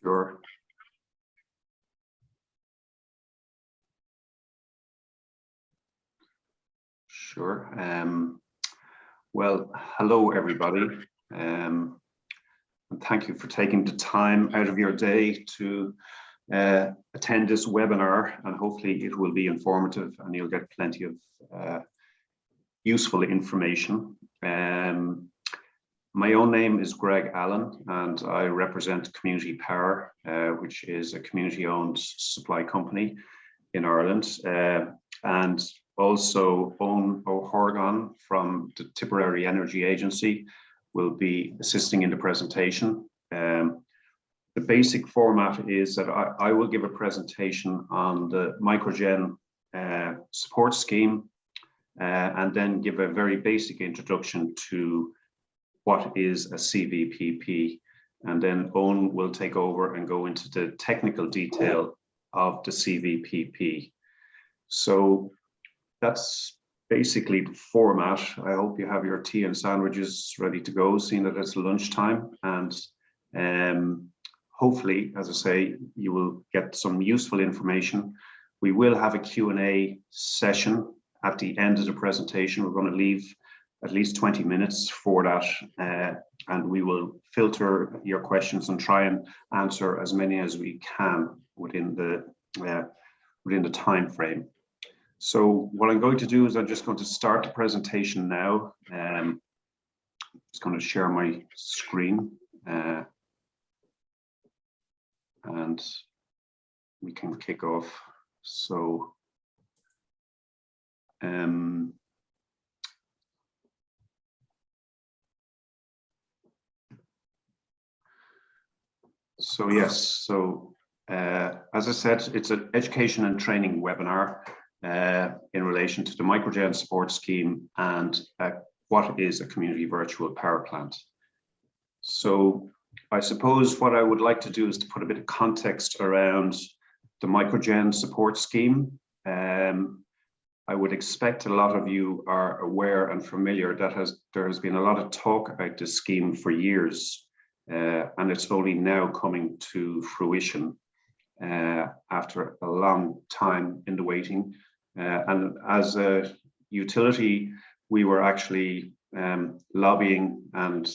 Sure. Sure. Well, hello, everybody. And thank you for taking the time out of your day to attend this webinar, and hopefully it will be informative and you'll get plenty of useful information. My own name is Greg Allen, and I represent Community Power, which is a community-owned supply company in Ireland, and also Owen O'Horgan from the Tipperary Energy Agency will be assisting in the presentation. The basic format is that I will give a presentation on the Microgen support scheme, and then give a very basic introduction to what is a cVPP, and then Owen will take over and go into the technical detail of the cVPP. So that's basically the format. I hope you have your tea and sandwiches ready to go, seeing that it's lunchtime, and hopefully, as I say, you will get some useful information. We will have a Q&A session at the end of the presentation. We're going to leave at least 20 minutes for that, and we will filter your questions and try and answer as many as we can within the time frame. So what I'm going to do is I'm just going to start the presentation now. I'm just going to share my screen, and we can kick off. So as I said, it's an education and training webinar in relation to the Microgen support scheme and what is a community virtual power plant. So I suppose what I would like to do is to put a bit of context around the Microgen support scheme. I would expect a lot of you are aware and familiar that there has been a lot of talk about this scheme for years, and it's only now coming to fruition after a long time in the waiting. And as a utility, we were actually lobbying and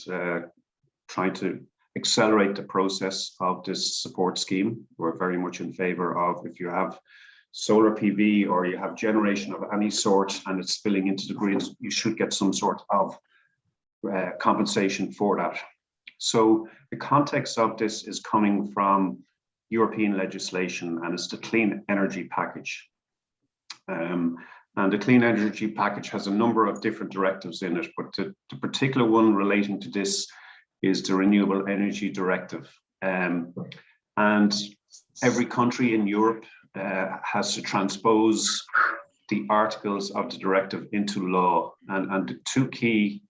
trying to accelerate the process of this support scheme. We're very much in favor of, if you have solar PV or you have generation of any sort and it's spilling into the grid, you should get some sort of compensation for that. So the context of this is coming from European legislation, and it's the Clean Energy Package. And the Clean Energy Package has a number of different directives in it, but the particular one relating to this is the Renewable Energy Directive. And every country in Europe has to transpose the articles of the directive into law. And the two key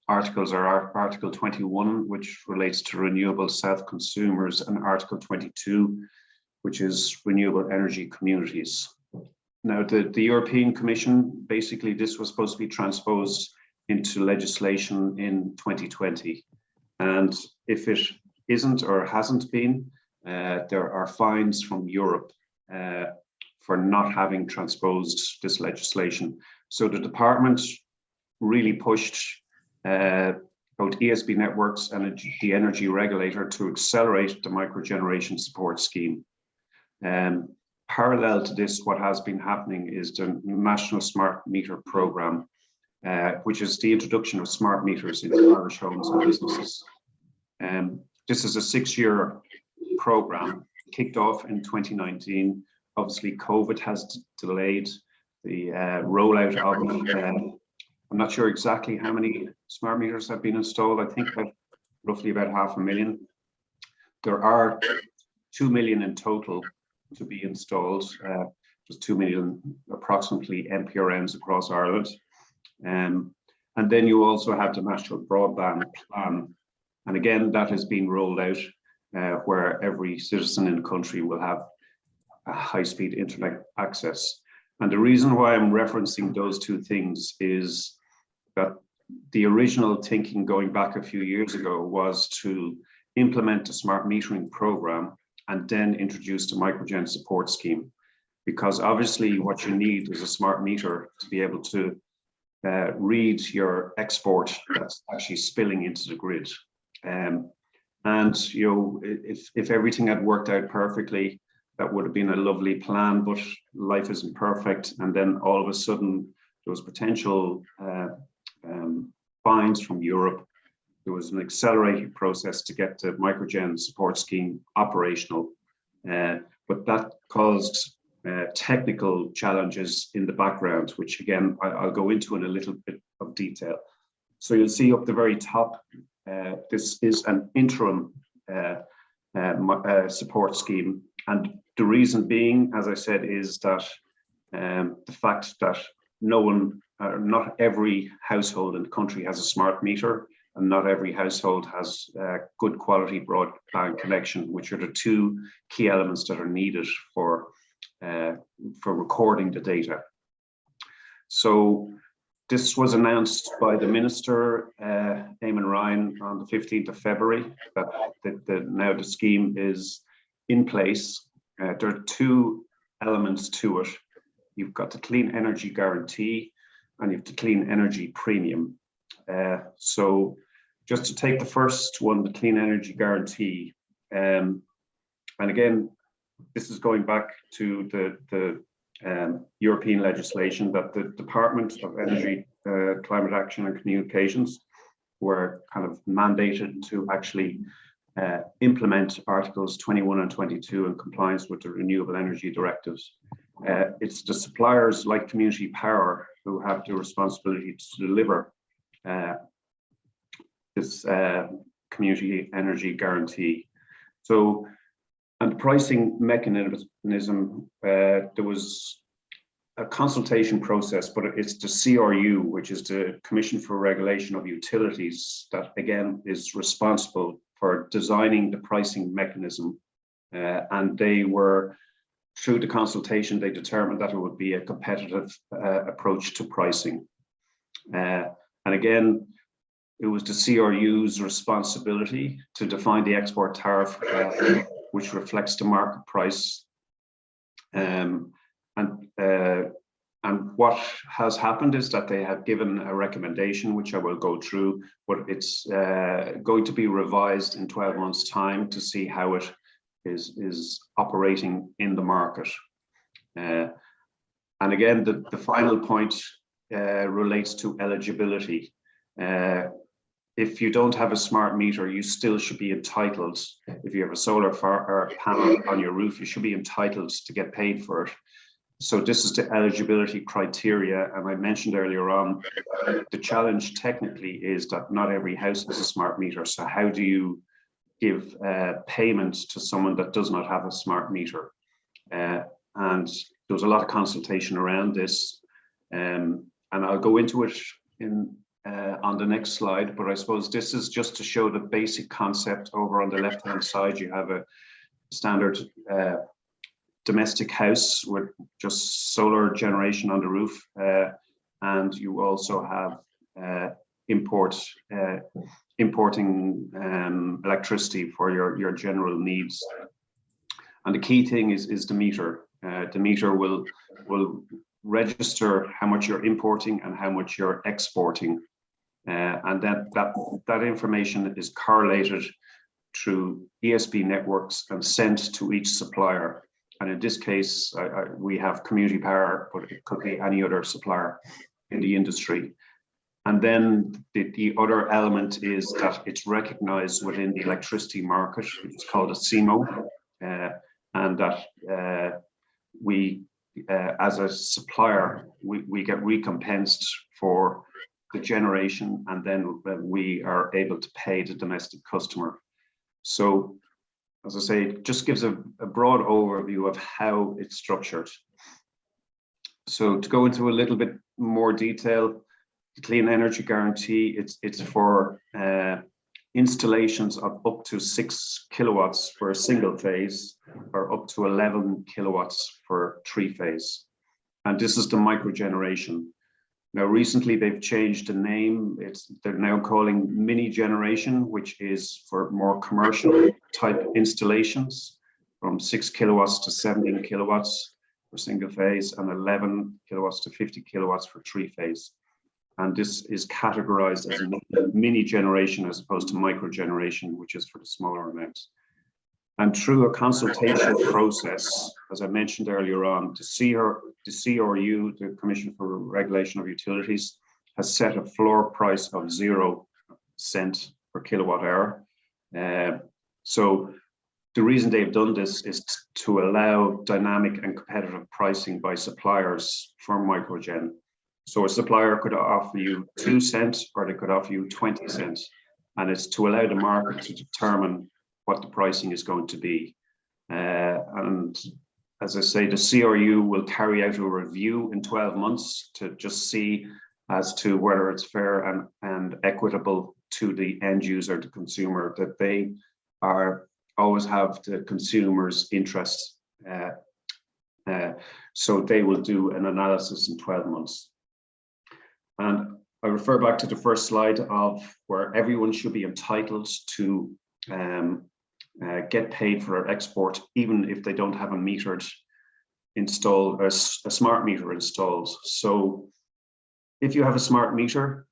articles are Article 21, which relates to renewable self-consumers, and Article 22, which is renewable energy communities. Now, the European Commission, basically this was supposed to be transposed into legislation in 2020. And if it isn't or hasn't been, there are fines from Europe for not having transposed this legislation. So the department really pushed both ESB networks and the energy regulator to accelerate the microgeneration support scheme. Parallel to this, what has been happening is the National Smart Meter Programme, which is the introduction of smart meters into Irish homes and businesses. This is a 6-year programme, kicked off in 2019. Obviously, COVID has delayed the rollout of it. I'm not sure exactly how many smart meters have been installed. I think roughly about 500,000. There are 2 million in total to be installed. There's 2 million approximately MPRMs across Ireland. And then you also have the National Broadband Plan. And again, that has been rolled out where every citizen in the country will have a high-speed internet access. And the reason why I'm referencing those two things is that the original thinking going back a few years ago was to implement a smart metering program, and then introduce the Microgen support scheme. Because obviously what you need is a smart meter to be able to read your export that's actually spilling into the grid. And you know, if everything had worked out perfectly, that would have been a lovely plan, but life isn't perfect. And then all of a sudden, there was potential fines from Europe. There was an accelerated process to get the Microgen support scheme operational, but that caused technical challenges in the background, which again, I'll go into in a little bit of detail. So you'll see up the very top, this is an interim support scheme. And the reason being, as I said, is that the fact that not every household in the country has a smart meter, and not every household has good quality broadband connection, which are the two key elements that are needed for recording the data. So this was announced by the Minister, Eamon Ryan, on the 15th of February, that now the scheme is in place. There are two elements to it. You've got the Clean Energy Guarantee and you have the Clean Energy Premium. So just to take the first one, the Clean Energy Guarantee, and again, this is going back to the European legislation that the Department of Energy, Climate Action and Communications were kind of mandated to actually implement Articles 21 and 22 in compliance with the Renewable Energy Directives. It's the suppliers like Community Power who have the responsibility to deliver this Community Energy Guarantee. So, and the pricing mechanism, there was a consultation process, but it's the CRU, which is the Commission for Regulation of Utilities, that again is responsible for designing the pricing mechanism. And they were, through the consultation, they determined that it would be a competitive approach to pricing. And again, it was the CRU's responsibility to define the export tariff, which reflects the market price. And what has happened is that they have given a recommendation, which I will go through, but it's going to be revised in 12 months' time to see how it is operating in the market. And again, the final point relates to eligibility. If you don't have a smart meter, you still should be entitled. If you have a solar panel on your roof, you should be entitled to get paid for it. So this is the eligibility criteria. And I mentioned earlier on, the challenge technically is that not every house has a smart meter. So how do you give payment to someone that does not have a smart meter? And there was a lot of consultation around this. And I'll go into it on the next slide, but I suppose this is just to show the basic concept. Over on the left-hand side, you have a standard domestic house with just solar generation on the roof, and you also have importing electricity for your general needs. And the key thing is the meter. The meter will register how much you're importing and how much you're exporting. And that information is correlated through ESP networks and sent to each supplier. And in this case, we have Community Power, but it could be any other supplier in the industry. And then the other element is that it's recognized within the electricity market. It's called a CMO, and that we, as a supplier, we get recompensed for the generation, and then we are able to pay the domestic customer. So, as I say, it just gives a broad overview of how it's structured. So to go into a little bit more detail, the Clean Energy Guarantee, it's for installations of up to 6 kilowatts for a single phase, or up to 11 kilowatts for 3 phase. And this is the microgeneration. Now, recently they've changed the name. They're now calling mini generation, which is for more commercial type installations, from 6 kilowatts to 17 kilowatts for single phase, and 11 kilowatts to 50 kilowatts for 3-phase. And this is categorized as mini generation as opposed to micro generation, which is for the smaller amounts. And through a consultation process, as I mentioned earlier on, the CRU, the Commission for Regulation of Utilities, has set a floor price of 0 cent per kilowatt hour. So the reason they've done this is to allow dynamic and competitive pricing by suppliers for Microgen. So a supplier could offer you 2 cents or they could offer you 20 cents. And it's to allow the market to determine what the pricing is going to be. And as I say, the CRU will carry out a review in 12 months to just see as to whether it's fair and equitable to the end user, the consumer, that they always have the consumer's interests. So they will do an analysis in 12 months. And I refer back to the first slide of where everyone should be entitled to get paid for their export, even if they don't have a metered installed, a smart meter installed. So if you have a smart meter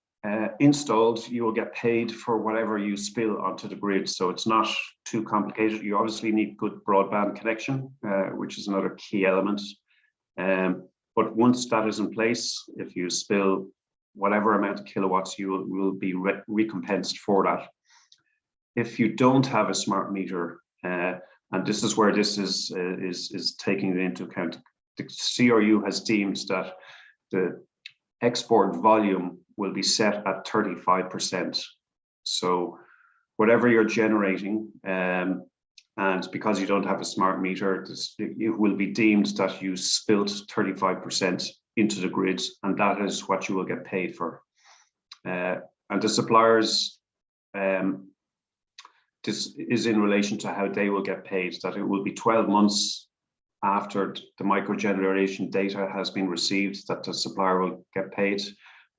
installed, you will get paid for whatever you spill onto the grid. So it's not too complicated. You obviously need good broadband connection, which is another key element. But once that is in place, if you spill whatever amount of kilowatts, you will be recompensed for that. If you don't have a smart meter, and this is where this is taking into account, the CRU has deemed that the export volume will be set at 35%. So whatever you're generating, and because you don't have a smart meter, it will be deemed that you spilled 35% into the grid, and that is what you will get paid for. And the suppliers, this is in relation to how they will get paid, that it will be 12 months after the microgeneration data has been received that the supplier will get paid,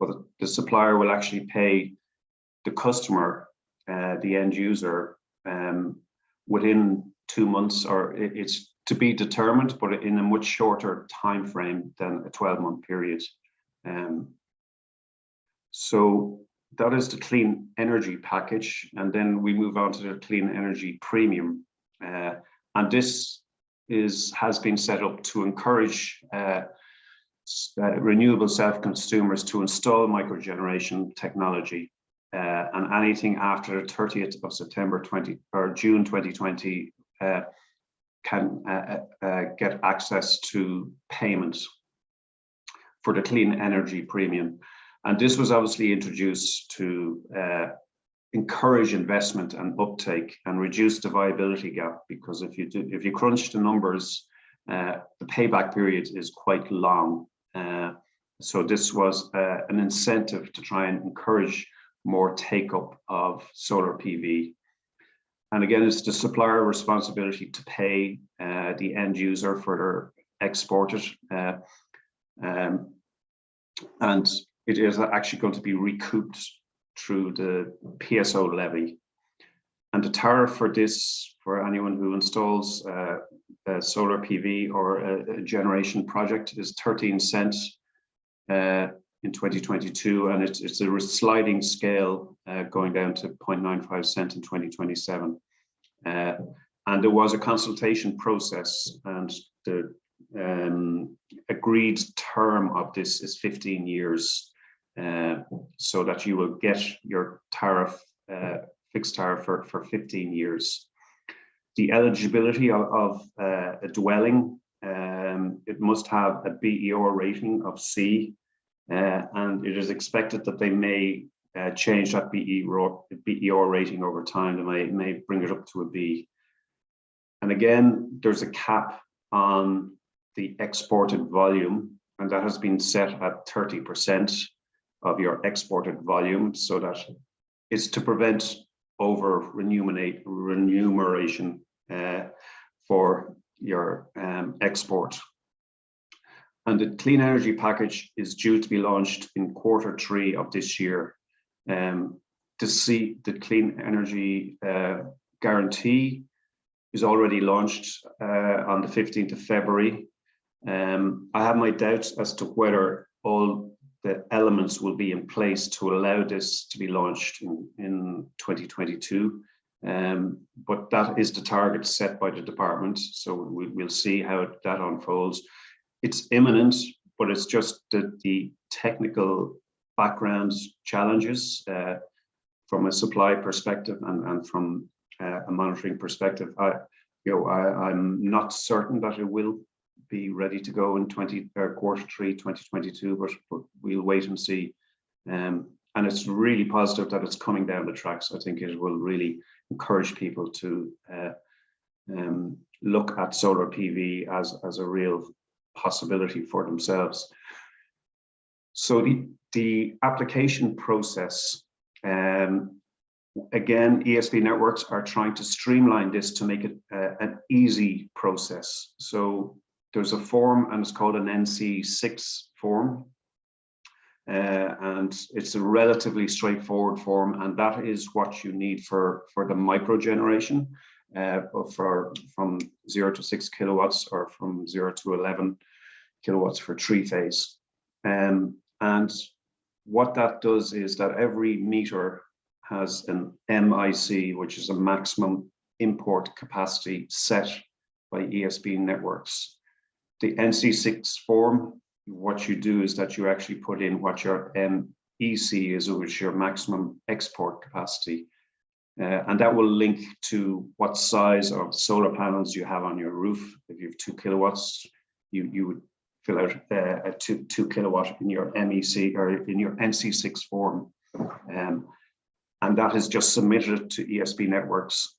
but the supplier will actually pay the customer, the end user, within 2 months, or it's to be determined, but in a much shorter time frame than a 12-month period. So that is the clean energy package, and then we move on to the clean energy premium, and this has been set up to encourage renewable self-consumers to install microgeneration technology, and anything after the 30th of September June 2020 can get access to payments for the clean energy premium. And this was obviously introduced to encourage investment and uptake and reduce the viability gap, because if you crunch the numbers, the payback period is quite long. So this was an incentive to try and encourage more take-up of solar PV. And again, it's the supplier responsibility to pay the end user for their exported, and it is actually going to be recouped through the PSO levy. And the tariff for this, for anyone who installs a solar PV or a generation project, is 13 cents in 2022, and it's a sliding scale going down to 0.95 cents in 2027. And there was a consultation process, and the agreed term of this is 15 years, so that you will get your tariff, fixed tariff for 15 years. The eligibility of a dwelling, it must have a BER rating of C, and it is expected that they may change that BER rating over time. They may bring it up to a B. And again, there's a cap on the exported volume, and that has been set at 30% of your exported volume, so that it's to prevent over remuneration for your export. And the clean energy package is due to be launched in Q3 of this year. To see the clean energy guarantee is already launched on the 15th of February. I have my doubts as to whether all the elements will be in place to allow this to be launched in 2022. But that is the target set by the department. So we'll see how that unfolds. It's imminent, but it's just the technical background challenges from a supply perspective and from a monitoring perspective. I'm not certain that it will be ready to go in Q3 2022, but we'll wait and see. And it's really positive that it's coming down the tracks. I think it will really encourage people to look at solar PV as a real possibility for themselves. So the application process, again, ESB networks are trying to streamline this to make it an easy process. So there's a form, and it's called an NC6 form. And it's a relatively straightforward form, and that is what you need for the micro generation, from 0 to 6 kilowatts or from 0 to 11 kilowatts for 3-phase. And what that does is that every meter has an MIC, which is a maximum import capacity set by ESB networks. The NC6 form, what you do is that you actually put in what your MEC is, which is your maximum export capacity. And that will link to what size of solar panels you have on your roof. If you have 2 kilowatts, you would fill out a 2 kilowatt in your MEC or in your NC6 form. And that is just submitted to ESB networks.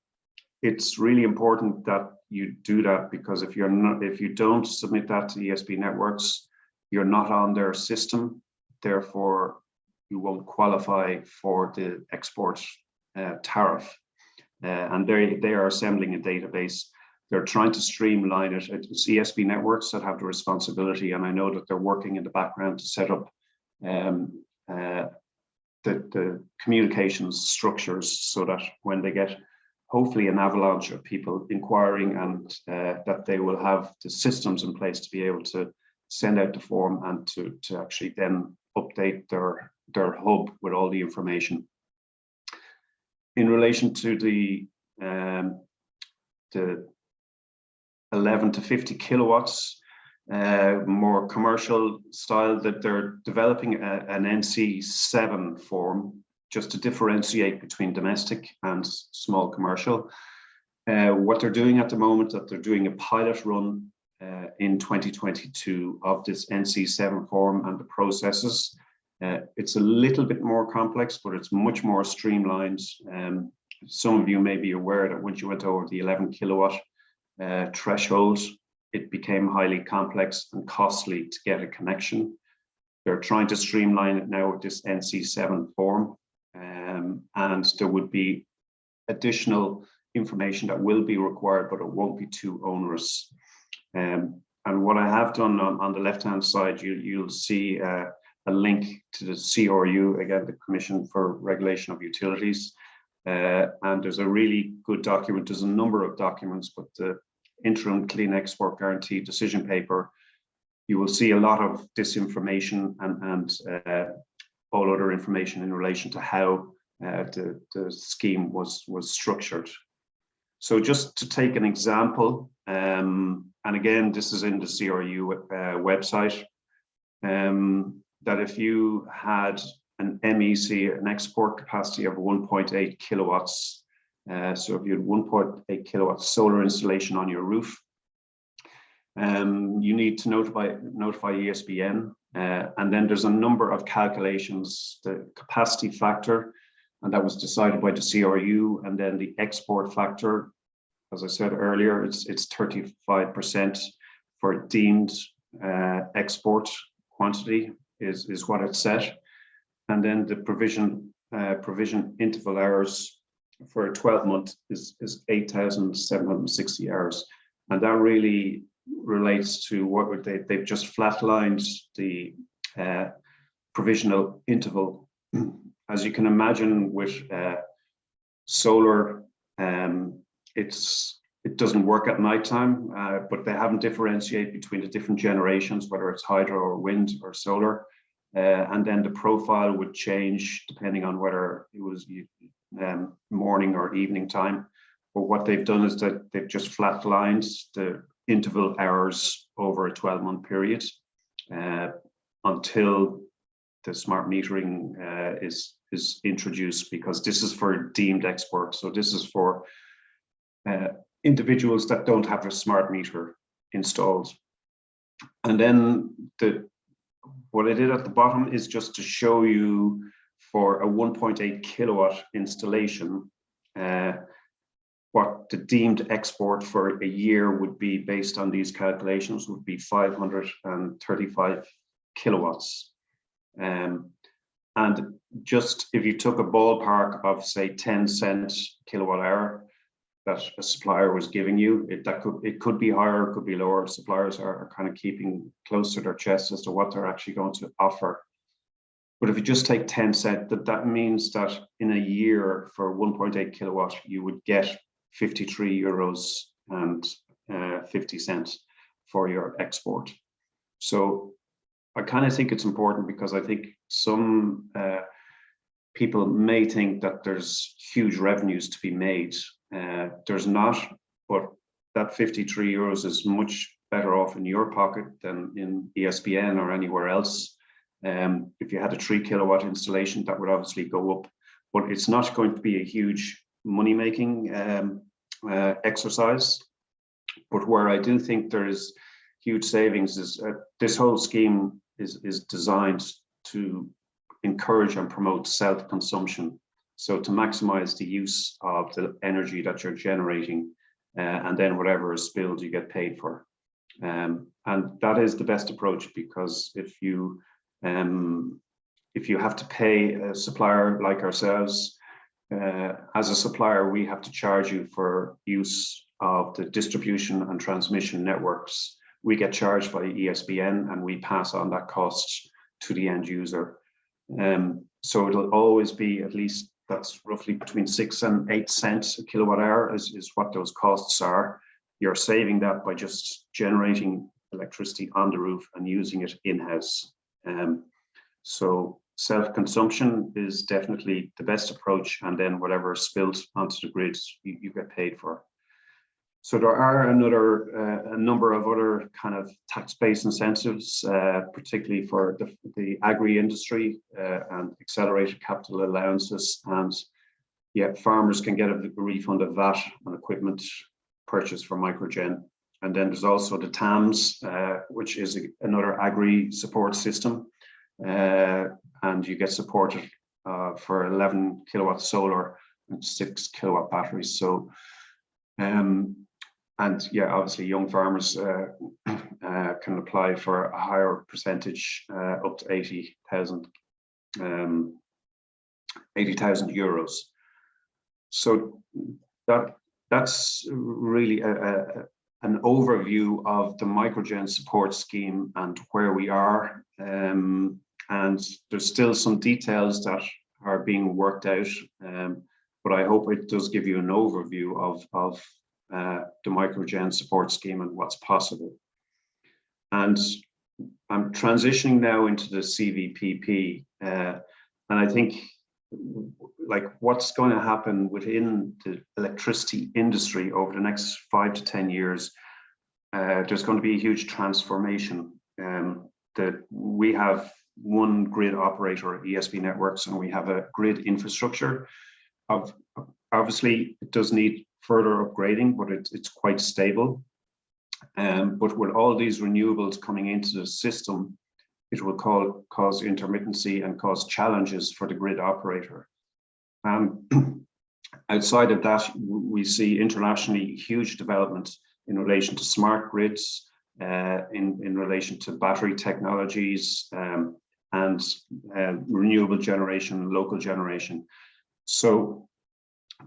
It's really important that you do that, because if you don't submit that to ESB networks, you're not on their system. Therefore, you won't qualify for the export tariff. And they are assembling a database. They're trying to streamline it. It's ESB networks that have the responsibility, and I know that they're working in the background to set up the communications structures so that when they get hopefully an avalanche of people inquiring, and that they will have the systems in place to be able to send out the form and to actually then update their hub with all the information. In relation to the 11 to 50 kilowatts, more commercial style, that they're developing an NC7 form just to differentiate between domestic and small commercial. What they're doing at the moment, that they're doing a pilot run in 2022 of this NC7 form and the processes. It's a little bit more complex, but it's much more streamlined. Some of you may be aware that once you went over the 11 kilowatt threshold, it became highly complex and costly to get a connection. They're trying to streamline it now with this NC7 form, and there would be additional information that will be required, but it won't be too onerous. And what I have done on the left-hand side, you'll see a link to the CRU, again, the Commission for Regulation of Utilities. And there's a really good document. There's a number of documents, but the Interim Clean Export Guarantee decision paper, you will see a lot of this information and all other information in relation to how the scheme was structured. So just to take an example, and again, this is in the CRU website, that if you had an MEC, an export capacity of 1.8 kilowatts, so if you had 1.8 kilowatts solar installation on your roof, you need to notify ESBN, and then there's a number of calculations, the capacity factor, and that was decided by the CRU, and then the export factor, as I said earlier, it's 35% for deemed export quantity is what it's set, and then the provision interval hours for a 12-month is 8,760 hours, and that really relates to what would they've just flatlined the provisional interval. As you can imagine, with solar, it doesn't work at nighttime, but they haven't differentiated between the different generations, whether it's hydro or wind or solar. And then the profile would change depending on whether it was morning or evening time. But what they've done is that they've just flatlined the interval hours over a 12-month period until the smart metering is introduced, because this is for deemed export. So this is for individuals that don't have a smart meter installed. And then what I did at the bottom is just to show you for a 1.8 kilowatt installation, what the deemed export for a year would be based on these calculations would be 535 kilowatts. And just if you took a ballpark of, say, 10 cents kilowatt hour that a supplier was giving you, it could be higher, it could be lower. Suppliers are kind of keeping close to their chest as to what they're actually going to offer. But if you just take 10 cents, that means that in a year for 1.8 kilowatt, you would get 53 euros and 50 cents for your export. So I kind of think it's important, because I think some people may think that there's huge revenues to be made. There's not, but that 53 euros is much better off in your pocket than in ESPN or anywhere else. If you had a 3 kilowatt installation, that would obviously go up, but it's not going to be a huge money-making exercise. But where I do think there is huge savings is this whole scheme is designed to encourage and promote self-consumption. So to maximize the use of the energy that you're generating, and then whatever is spilled, you get paid for. And that is the best approach, because if you have to pay a supplier like ourselves, as a supplier, we have to charge you for use of the distribution and transmission networks. We get charged by ESBN, and we pass on that cost to the end user. So it'll always be, at least that's roughly between 6 and 8 cents a kilowatt hour is what those costs are. You're saving that by just generating electricity on the roof and using it in-house. So self-consumption is definitely the best approach, and then whatever is spilled onto the grid, you get paid for. So there are a number of other kind of tax-based incentives, particularly for the agri-industry and accelerated capital allowances. And yeah, farmers can get a refund of VAT on equipment purchased for Microgen. And then there's also the TAMS, which is another agri support system. And you get supported for 11 kilowatt solar and 6 kilowatt batteries. So, and yeah, obviously young farmers can apply for a higher percentage, up to 80,000 euros. So that's really an overview of the Microgen support scheme and where we are. And there's still some details that are being worked out, but I hope it does give you an overview of the Microgen support scheme and what's possible. And I'm transitioning now into the cVPP, and I think like what's going to happen within the electricity industry over the next 5 to 10 years, there's going to be a huge transformation. That we have one grid operator, ESB Networks, and we have a grid infrastructure. Obviously, it does need further upgrading, but it's quite stable. But with all these renewables coming into the system, it will cause intermittency and cause challenges for the grid operator. Outside of that, we see internationally huge development in relation to smart grids, in relation to battery technologies, and renewable generation, local generation. So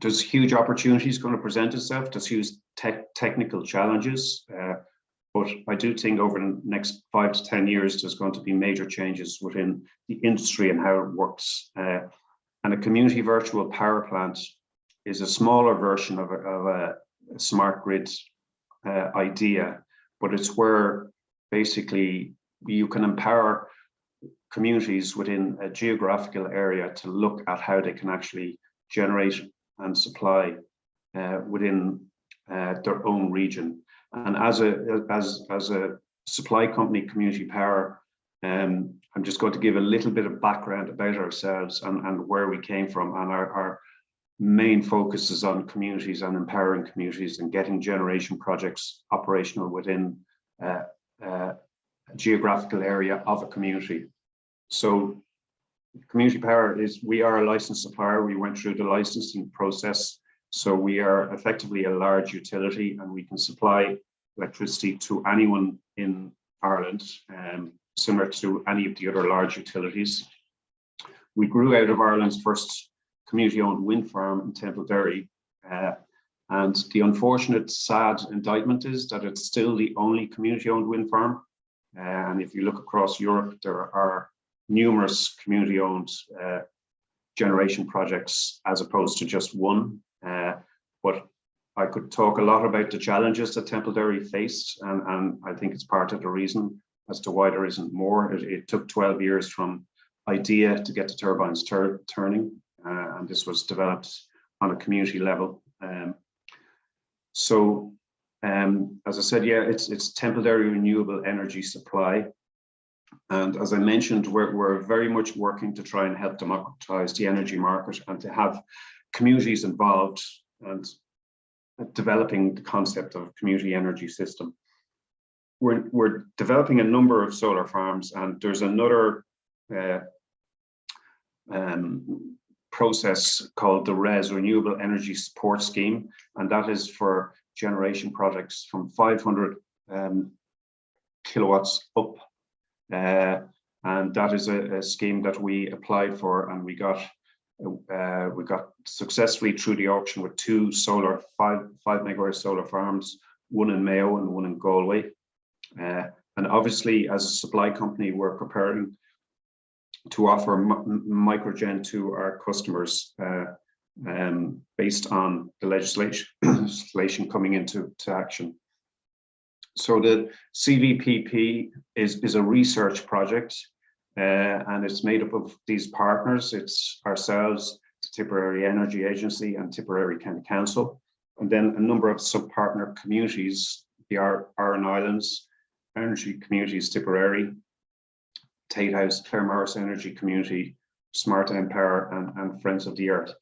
there's huge opportunities going to present itself. There's huge technical challenges. But I do think over the next 5 to 10 years, there's going to be major changes within the industry and how it works. And a community virtual power plant is a smaller version of a smart grid idea, but it's where basically you can empower communities within a geographical area to look at how they can actually generate and supply within their own region. And as a supply company, Community Power, I'm just going to give a little bit of background about ourselves and where we came from. And our main focus is on communities and empowering communities and getting generation projects operational within a geographical area of a community. So Community Power we are a licensed supplier. We went through the licensing process. So we are effectively a large utility and we can supply electricity to anyone in Ireland, similar to any of the other large utilities. We grew out of Ireland's first community-owned wind farm in Tipperary. And the unfortunate, sad indictment is that it's still the only community-owned wind farm. And if you look across Europe, there are numerous community-owned generation projects as opposed to just one. But I could talk a lot about the challenges that Tipperary faced, and I think it's part of the reason as to why there isn't more. It took 12 years from idea to get the turbines turning, and this was developed on a community level. As I said, yeah, it's Tipperary renewable energy supply. And as I mentioned, we're very much working to try and help democratize the energy market and to have communities involved and developing the concept of community energy system. We're developing a number of solar farms, and there's another process called the RES, Renewable Energy Support Scheme, and that is for generation projects from 500 kilowatts up. And that is a scheme that we applied for, and we got successfully through the auction with 2 5 megawatt solar farms, one in Mayo and one in Galway. And obviously, as a supply company, we're preparing to offer Microgen to our customers based on the legislation coming into action. So the cVPP is a research project, and it's made up of these partners. It's ourselves, the Tipperary Energy Agency and Tipperary County Council, and then a number of sub-partner communities, the Aran Islands Energy Communities, Tipperary, Tate House, Claremorris Energy Community, Smart Empower, and Friends of the Earth.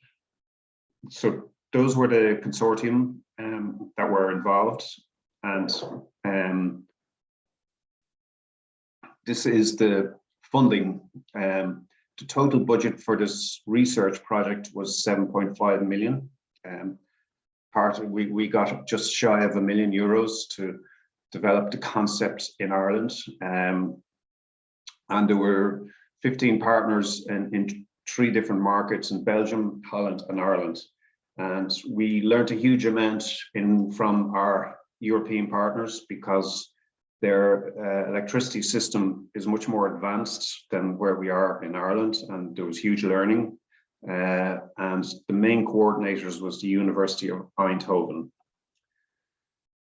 So those were the consortium that were involved, and this is the funding. The total budget for this research project was 7.5 million. We got just shy of €1 million to develop the concept in Ireland. And there were 15 partners in 3 different markets in Belgium, Holland, and Ireland. And we learned a huge amount from our European partners because their electricity system is much more advanced than where we are in Ireland, and there was huge learning. And the main coordinators was the University of Eindhoven.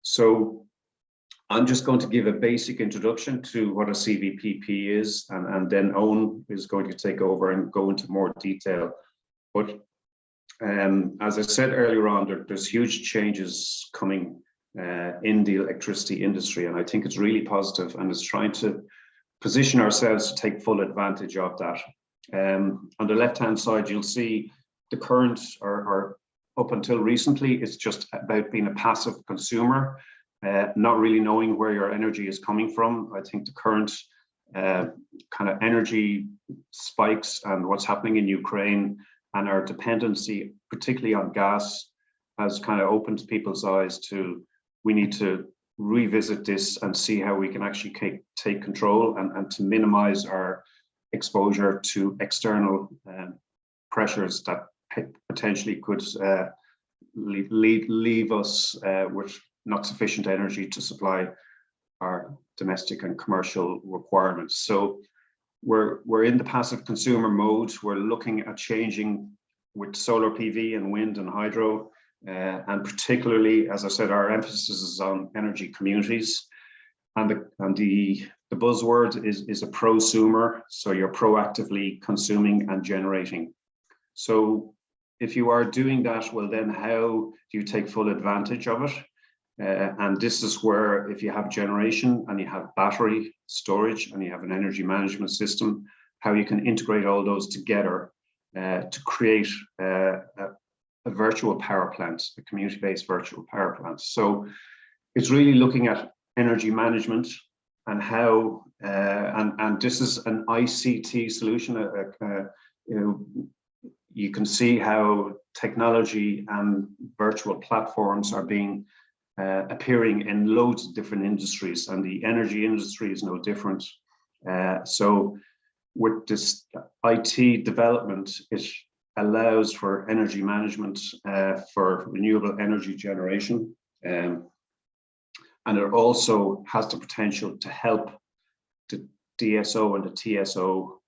So I'm just going to give a basic introduction to what a cVPP is, and then Owen is going to take over and go into more detail. But as I said earlier on, there's huge changes coming in the electricity industry, and I think it's really positive, and it's trying to position ourselves to take full advantage of that. On the left-hand side, you'll see the current, or up until recently, it's just about being a passive consumer, not really knowing where your energy is coming from. I think the current kind of energy spikes and what's happening in Ukraine and our dependency, particularly on gas, has kind of opened people's eyes to, we need to revisit this and see how we can actually take control and to minimize our exposure to external pressures that potentially could leave us with not sufficient energy to supply our domestic and commercial requirements. So we're in the passive consumer mode. We're looking at changing with solar PV and wind and hydro, and particularly, as I said, our emphasis is on energy communities. And the buzzword is a prosumer, so you're proactively consuming and generating. So if you are doing that, well, then how do you take full advantage of it? And this is where, if you have generation and you have battery storage and you have an energy management system, how you can integrate all those together to create a virtual power plant, a community-based virtual power plant. So it's really looking at energy management and how, and this is an ICT solution. You can see how technology and virtual platforms are being appearing in loads of different industries, and the energy industry is no different. So with this IT development, it allows for energy management for renewable energy generation. And it also has the potential to help the DSO and the TSO.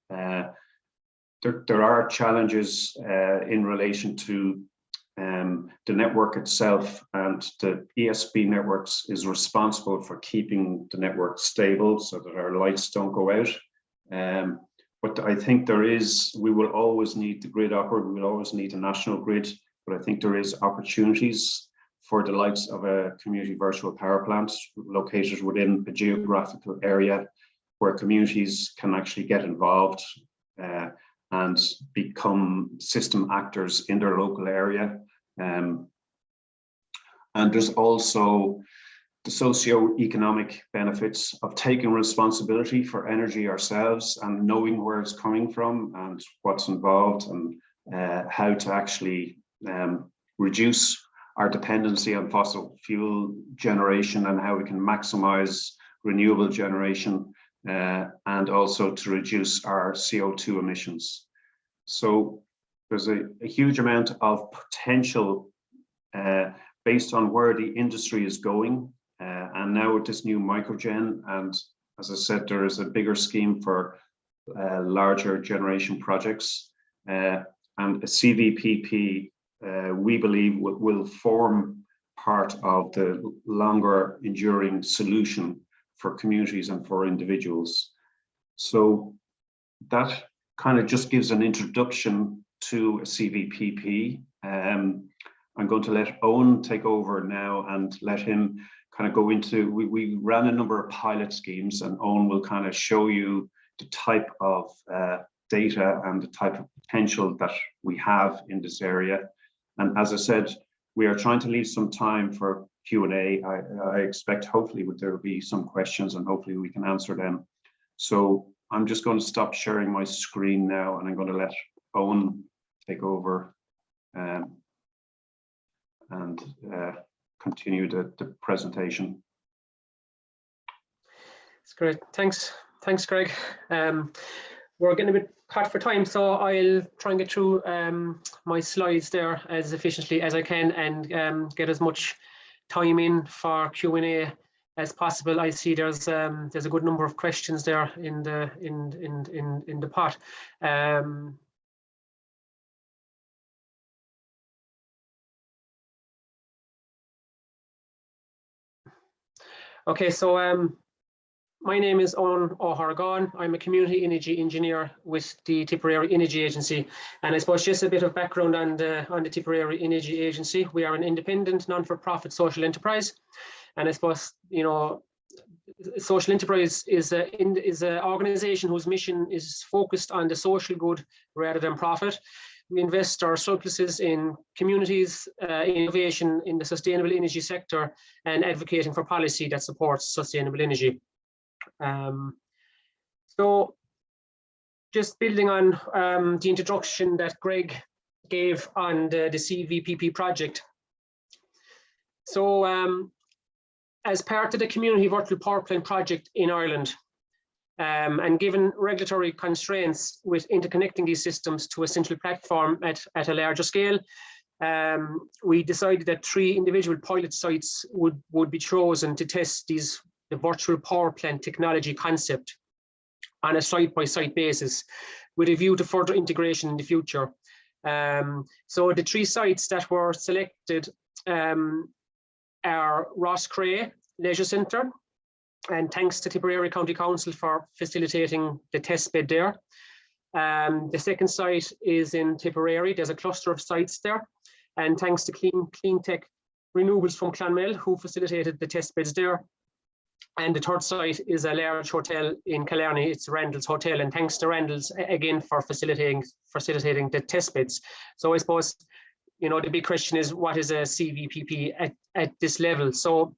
There are challenges in relation to the network itself, and the ESB networks is responsible for keeping the network stable so that our lights don't go out. But I think we will always need the grid operator, we will always need a national grid, but I think there is opportunities for the likes of a community virtual power plant located within a geographical area where communities can actually get involved and become system actors in their local area. And there's also the socio-economic benefits of taking responsibility for energy ourselves and knowing where it's coming from and what's involved, and how to actually reduce our dependency on fossil fuel generation and how we can maximize renewable generation, and also to reduce our CO2 emissions. So there's a huge amount of potential based on where the industry is going. And now with this new Microgen, and as I said, there is a bigger scheme for larger generation projects, and a cVPP, we believe will form part of the longer enduring solution for communities and for individuals. So that kind of just gives an introduction to a cVPP. I'm going to let Owen take over now and let him kind of go into, we ran a number of pilot schemes, and Owen will kind of show you the type of data and the type of potential that we have in this area. And as I said, we are trying to leave some time for Q&A. I expect hopefully there will be some questions and hopefully we can answer them. So I'm just going to stop sharing my screen now, and I'm going to let Owen take over and continue the presentation. That's great. Thanks, Greg. We're getting a bit caught for time, so I'll try and get through my slides there as efficiently as I can and get as much time in for Q&A as possible. I see there's a good number of questions there in the pot. Okay, so my name is Owen O'Hargan. I'm a community energy engineer with the Tipperary Energy Agency. And I suppose just a bit of background on the Tipperary Energy Agency. We are an independent, non-for-profit social enterprise. And I suppose, you know, social enterprise is an organization whose mission is focused on the social good rather than profit. We invest our surpluses in communities, innovation in the sustainable energy sector, and advocating for policy that supports sustainable energy. So just building on the introduction that Greg gave on the cVPP project. So as part of the Community Virtual Power Plant project in Ireland, and given regulatory constraints with interconnecting these systems to a central platform at a larger scale, we decided that 3 individual pilot sites would be chosen to test these the virtual power plant technology concept on a site-by-site basis with a view to further integration in the future. So the 3 sites that were selected are Rosscray Leisure Centre, and thanks to Tipperary County Council for facilitating the test bed there. The second site is in Tipperary. There's a cluster of sites there, and thanks to Clean Tech Renewables from Clanmell, who facilitated the test beds there. And the third site is a large hotel in Killarney. It's Randalls Hotel, and thanks to Randalls again for facilitating the test beds. So I suppose, you know, the big question is, what is a cVPP at this level? So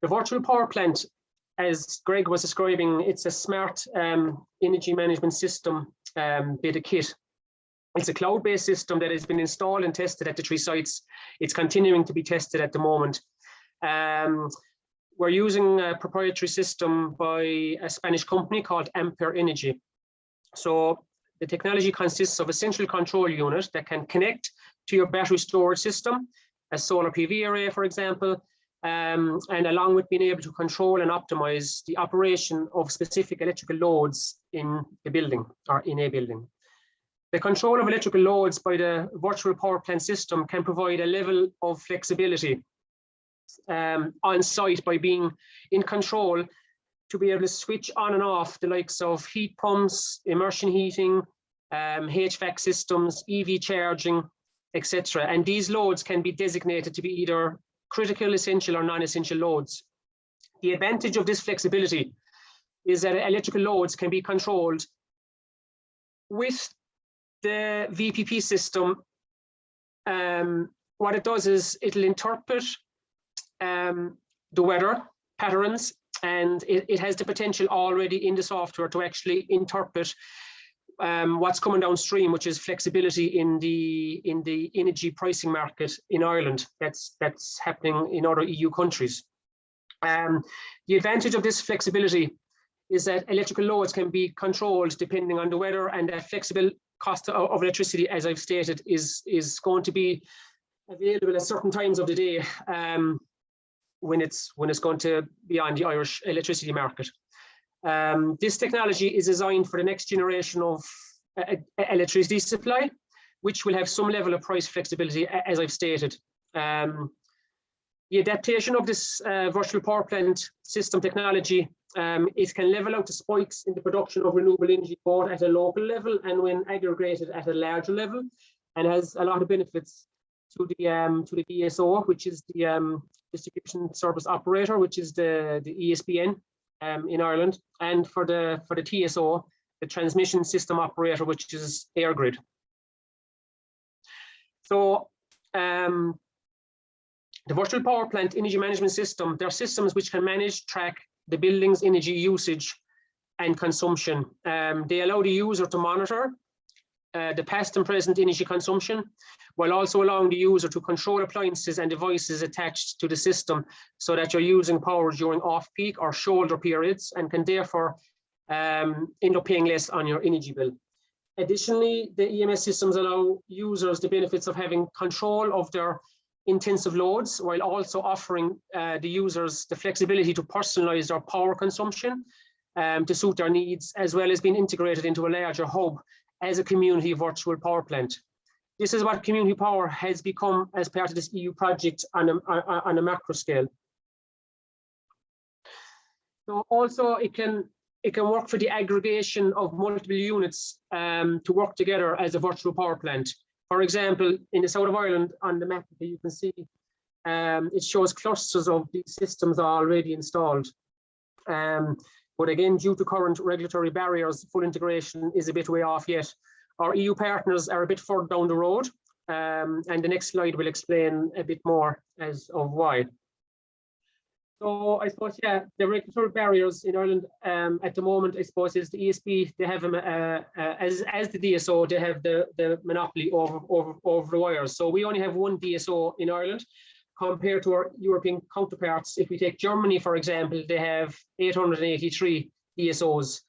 the virtual power plant, as Greg was describing, it's a smart energy management system bit of kit. It's a cloud-based system that has been installed and tested at the 3 sites. It's continuing to be tested at the moment. We're using a proprietary system by a Spanish company called Ampere Energy. So the technology consists of a central control unit that can connect to your battery storage system, a solar PV array, for example, and along with being able to control and optimize the operation of specific electrical loads in the building or in a building. The control of electrical loads by the virtual power plant system can provide a level of flexibility on site by being in control to be able to switch on and off the likes of heat pumps, immersion heating, HVAC systems, EV charging, etc. And these loads can be designated to be either critical, essential, or non-essential loads. The advantage of this flexibility is that electrical loads can be controlled with the VPP system. What it does is it'll interpret the weather patterns, and it has the potential already in the software to actually interpret what's coming downstream, which is flexibility in the energy pricing market in Ireland. That's happening in other EU countries. The advantage of this flexibility is that electrical loads can be controlled depending on the weather, and a flexible cost of electricity, as I've stated, is going to be available at certain times of the day when it's going to be on the Irish electricity market. This technology is designed for the next generation of electricity supply, which will have some level of price flexibility, as I've stated. The adaptation of this virtual power plant system technology, it can level out the spikes in the production of renewable energy both at a local level and when aggregated at a larger level, and has a lot of benefits to the DSO, which is the distribution service operator, which is the ESBN in Ireland, and for the TSO, the transmission system operator, which is EirGrid. So the virtual power plant energy management system, there are systems which can manage, track the building's energy usage and consumption. They allow the user to monitor the past and present energy consumption, while also allowing the user to control appliances and devices attached to the system so that you're using power during off-peak or shoulder periods, and can therefore end up paying less on your energy bill. Additionally, the EMS systems allow users the benefits of having control of their intensive loads, while also offering the users the flexibility to personalize their power consumption to suit their needs, as well as being integrated into a larger hub as a community virtual power plant. This is what community power has become as part of this EU project on a macro scale. So also it can work for the aggregation of multiple units to work together as a virtual power plant. For example, in the south of Ireland, on the map that you can see, it shows clusters of these systems already installed. But again, due to current regulatory barriers, full integration is a bit way off yet. Our EU partners are a bit further down the road, and the next slide will explain a bit more as of why. So I suppose, yeah, the regulatory barriers in Ireland at the moment, I suppose, is the ESB. They have as the DSO, they have the monopoly over the wires. So we only have one DSO in Ireland compared to our European counterparts. If we take Germany, for example, they have 883 DSOs.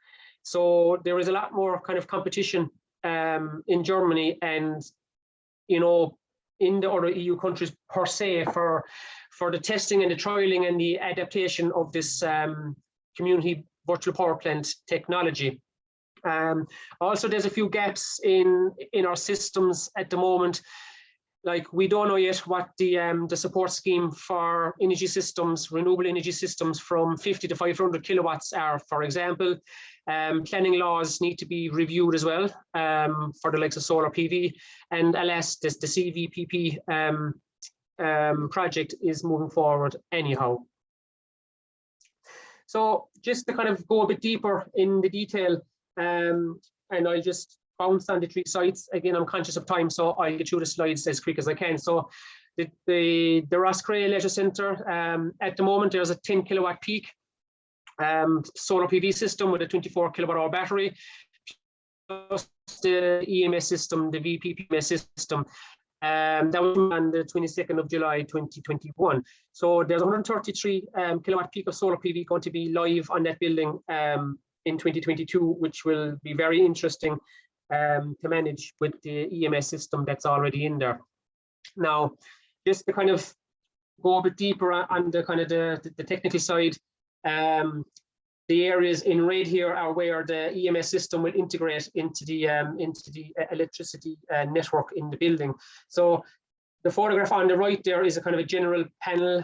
So there is a lot more kind of competition in Germany and, you know, in the other EU countries per se for for the testing and the trialing and the adaptation of this community virtual power plant technology. Also, there's a few gaps in our systems at the moment. Like, we don't know yet what the support scheme for energy systems, renewable energy systems from 50 to 500 kilowatts are, for example. Planning laws need to be reviewed as well for the likes of solar PV. And alas, the cVPP project is moving forward anyhow. So just to kind of go a bit deeper in the detail, and I'll just bounce on the 3 sites. Again, I'm conscious of time, so I'll get through the slides as quick as I can. So the Roscrea Leisure Centre, at the moment, there's a 10 kilowatt peak solar PV system with a 24 kilowatt hour battery, plus the EMS system, the VPP system. That was on the 22nd of July 2021. So there's 133 kilowatt peak of solar PV going to be live on that building in 2022, which will be very interesting to manage with the EMS system that's already in there. Now, just to kind of go a bit deeper on the kind of the technical side, the areas in red here are where the EMS system will integrate into the electricity network in the building. So the photograph on the right there is a kind of a general panel,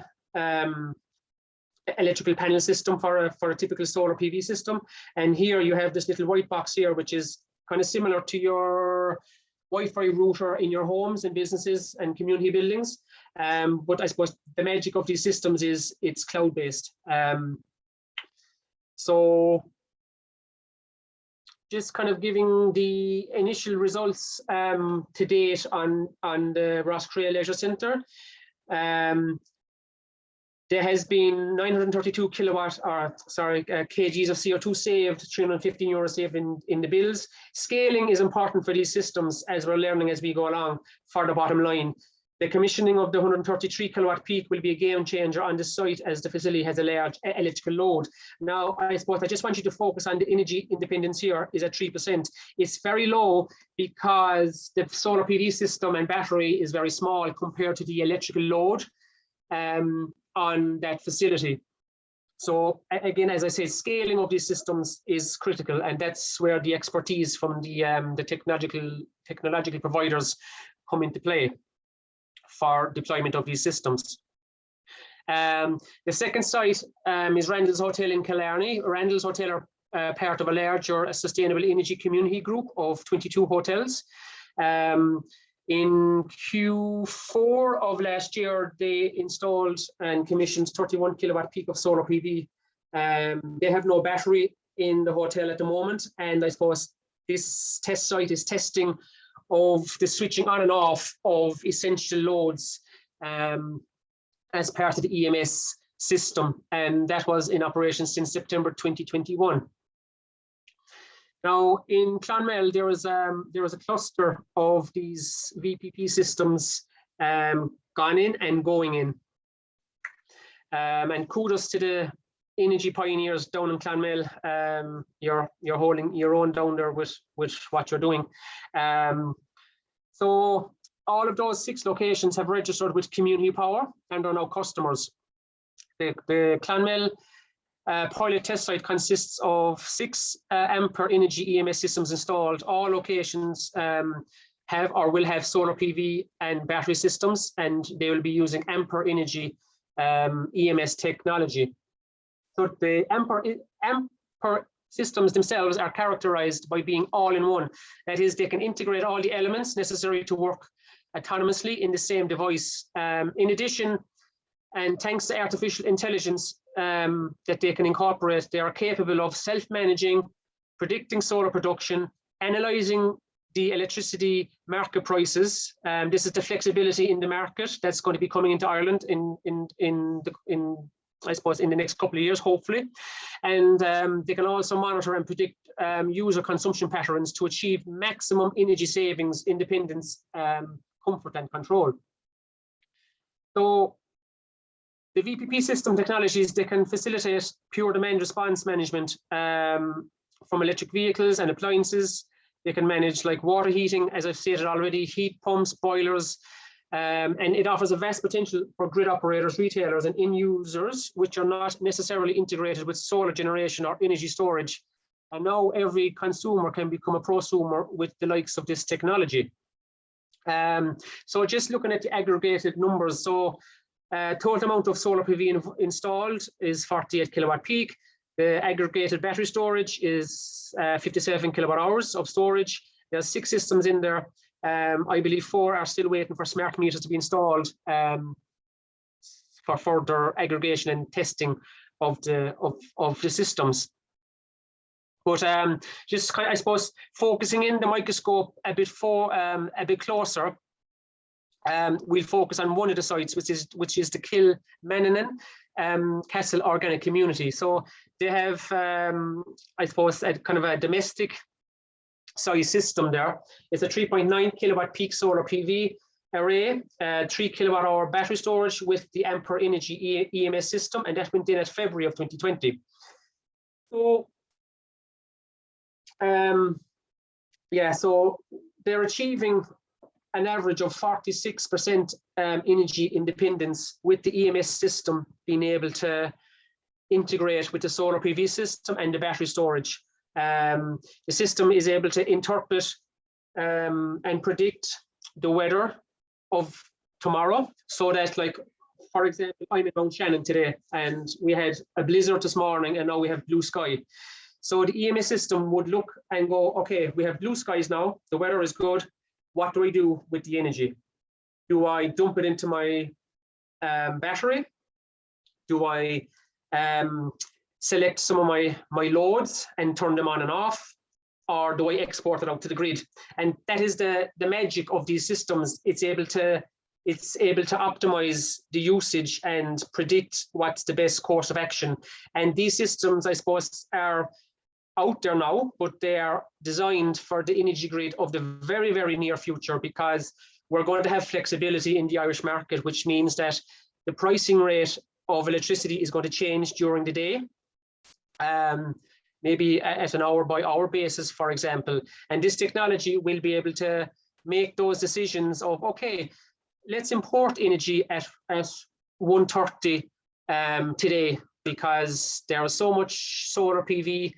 electrical panel system for a typical solar PV system. And here you have this little white box here, which is kind of similar to your Wi-Fi router in your homes and businesses and community buildings. But I suppose the magic of these systems is it's cloud-based. So just kind of giving the initial results to date on the Roscrea Leisure Centre. There has been 932 kgs of CO2 saved, 315 euros saved in the bills. Scaling is important for these systems, as we're learning as we go along, for the bottom line. The commissioning of the 133 kilowatt peak will be a game changer on the site, as the facility has a large electrical load. Now, I suppose I just want you to focus on the energy independence here is at 3%. It's very low because the solar PV system and battery is very small compared to the electrical load on that facility. So again, as I said, scaling of these systems is critical, and that's where the expertise from the technological providers come into play for deployment of these systems. The second site is Randalls Hotel in Killarney. Randalls Hotel are part of a larger sustainable energy community group of 22 hotels. In Q4 of last year, they installed and commissioned 31 kilowatt peak of solar PV. They have no battery in the hotel at the moment, and I suppose this test site is testing of the switching on and off of essential loads as part of the EMS system, and that was in operation since September 2021. Now, in Clanmell, there was a cluster of these VPP systems gone in and going in. And kudos to the energy pioneers down in Clanmell. You're holding your own down there with what you're doing. So all of those 6 locations have registered with Community Power and are now customers. The Clanmell pilot test site consists of 6 ampere energy EMS systems installed. All locations have or will have solar PV and battery systems, and they will be using ampere energy EMS technology. So the ampere systems themselves are characterized by being all-in-one. That is, they can integrate all the elements necessary to work autonomously in the same device. In addition, and thanks to artificial intelligence that they can incorporate, they are capable of self-managing, predicting solar production, analyzing the electricity market prices. This is the flexibility in the market that's going to be coming into Ireland I suppose in the next couple of years, hopefully. And they can also monitor and predict user consumption patterns to achieve maximum energy savings, independence, comfort and control. So the VPP system technologies, they can facilitate pure demand response management from electric vehicles and appliances. They can manage like water heating, as I've stated already, heat pumps, boilers, And it offers a vast potential for grid operators, retailers, and end users, which are not necessarily integrated with solar generation or energy storage. And now every consumer can become a prosumer with the likes of this technology. So just looking at the aggregated numbers, so total amount of solar PV installed is 48 kilowatt peak. The aggregated battery storage is 57 kilowatt hours of storage. There's 6 systems in there. I believe 4 are still waiting for smart meters to be installed for further aggregation and testing of the systems. But just kind of, I suppose, focusing in the microscope a bit closer, we'll focus on one of the sites, which is the Clanmell Castle Organic Community. So they have, I suppose, a kind of a domestic size system there. It's a 3.9 kilowatt peak solar PV array, 3 kilowatt hour battery storage with the Ampere Energy EMS system, and that went in at February of 2020. So so they're achieving an average of 46% energy independence with the EMS system being able to integrate with the solar PV system and the battery storage. The system is able to interpret and predict the weather of tomorrow, so that, like, for example, I'm in Mount Shannon today and we had a blizzard this morning and now we have blue sky. So the EMS system would look and go, okay, we have blue skies now, the weather is good. What do I do with the energy? Do I dump it into my battery? Do I select some of my loads and turn them on and off? Or do I export it out to the grid? And that is the magic of these systems. It's able to optimize the usage and predict what's the best course of action. And these systems, I suppose, are out there now, but they are designed for the energy grid of the very, very near future, because we're going to have flexibility in the Irish market, which means that the pricing rate of electricity is going to change during the day, maybe at an hour by hour basis, for example. And this technology will be able to make those decisions of, okay, let's import energy at 1:30 today, because there is so much solar PV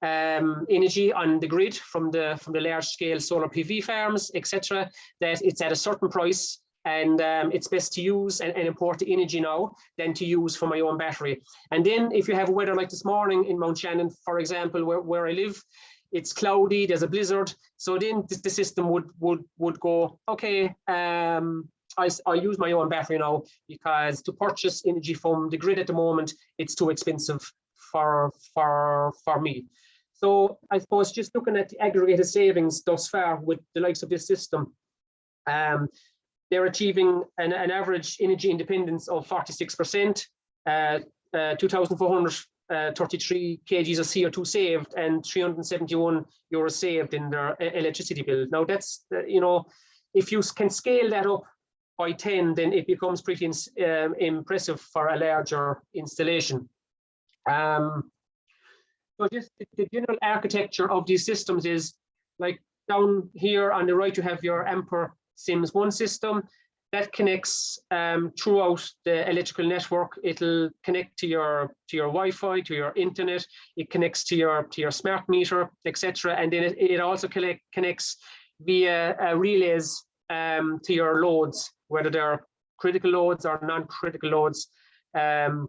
energy on the grid from the large scale solar PV farms, etc., that it's at a certain price, and it's best to use and import the energy now than to use for my own battery. And then if you have weather like this morning in Mount Shannon, for example, where I live, it's cloudy, there's a blizzard, so then the system would go, okay, I use my own battery now, because to purchase energy from the grid at the moment, it's too expensive for me. So I suppose just looking at the aggregated savings thus far with the likes of this system, they're achieving an average energy independence of 46%, 2,433 kgs of CO2 saved, and 371 euros saved in their electricity bill. Now that's, if you can scale that up by 10, then it becomes pretty impressive for a larger installation. So just the general architecture of these systems is, like, down here on the right, you have your Ampere Sims 1 system that connects throughout the electrical network. It'll connect to your Wi-Fi, to your internet. It connects to your smart meter, etc. And then it also connects via relays to your loads, whether they're critical loads or non-critical loads. And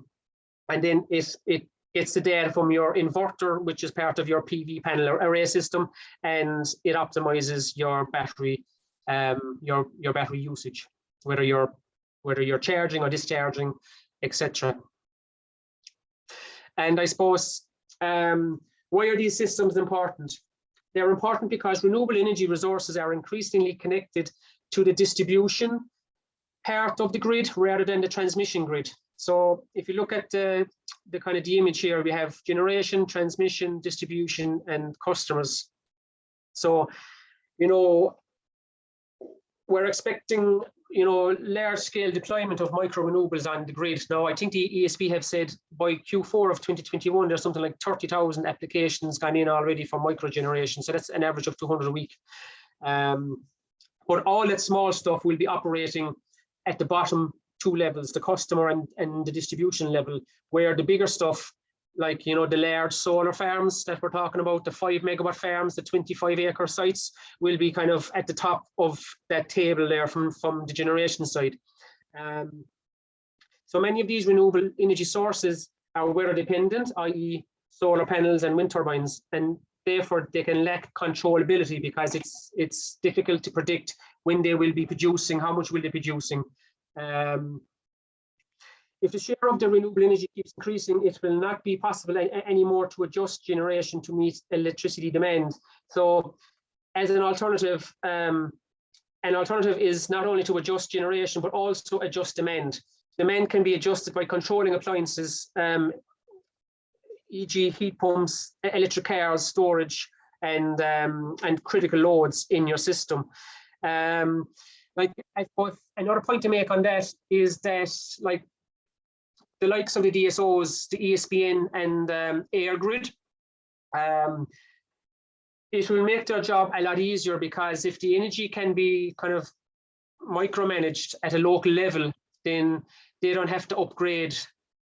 then it gets the data from your inverter, which is part of your PV panel array system, and it optimizes your battery battery usage, whether you're charging or discharging, etc. And I suppose, why are these systems important? They're important because renewable energy resources are increasingly connected to the distribution part of the grid rather than the transmission grid. So if you look at the kind of the image here, we have generation, transmission, distribution, and customers. So, we're expecting, large scale deployment of micro renewables on the grid. Now, I think the ESB have said by Q4 of 2021, there's something like 30,000 applications gone in already for micro generation. So that's an average of 200 a week. But all that small stuff will be operating at the bottom two levels, the customer and the distribution level, where the bigger stuff, like, you know, the large solar farms that we're talking about, the 5 megawatt farms, the 25-acre sites, will be kind of at the top of that table there from the generation side. So many of these renewable energy sources are weather dependent, i.e. solar panels and wind turbines, and therefore they can lack controllability because it's difficult to predict when they will be producing, how much will they be producing. If the share of the renewable energy keeps increasing, it will not be possible anymore to adjust generation to meet electricity demand. So as an alternative is not only to adjust generation, but also adjust demand. Demand can be adjusted by controlling appliances, e.g. heat pumps, electric cars, storage, and critical loads in your system. Like, I suppose another point to make on that is that, like, the likes of the DSOs, the ESPN and AirGrid, it will make their job a lot easier, because if the energy can be kind of micromanaged at a local level, then they don't have to upgrade